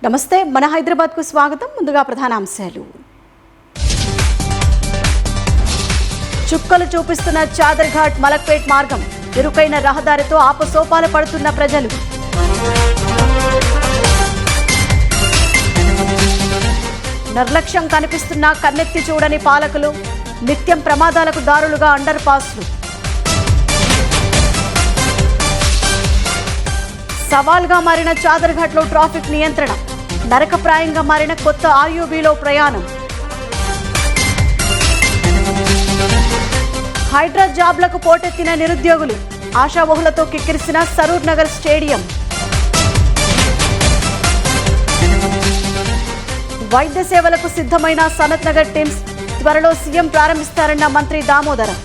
నమస్తే మన హైదరాబాద్ కు స్వాగతం. ముందుగా ప్రధాన అంశాలు. చుక్కలు చూపిస్తున్న చాదర్ ఘాట్ మలక్పేట్ మార్గం, ఇరుకైన రహదారితో ఆపసోపాల పడుతున్న ప్రజలు. నిర్లక్ష్యం కనిపిస్తున్న కన్నెత్తి చూడని పాలకులు, నిత్యం ప్రమాదాలకు దారులుగా అండర్ పాస్లు. సవాల్గా మారిన చాదర్ ఘాట్లో ట్రాఫిక్ నియంత్రణ, నరకప్రాయంగా మారిన కొత్త ఆర్యూబీలో ప్రయాణం. హైడ్రా జాబ్లకు పోటెత్తిన నిరుద్యోగులు, ఆశావహులతో కిక్కిరిసిన సరూర్ నగర్ స్టేడియం. వైద్య సేవలకు సిద్ధమైన సనత్ నగర్ టీమ్స్, త్వరలో సీఎం ప్రారంభిస్తారన్న మంత్రి దామోదరం.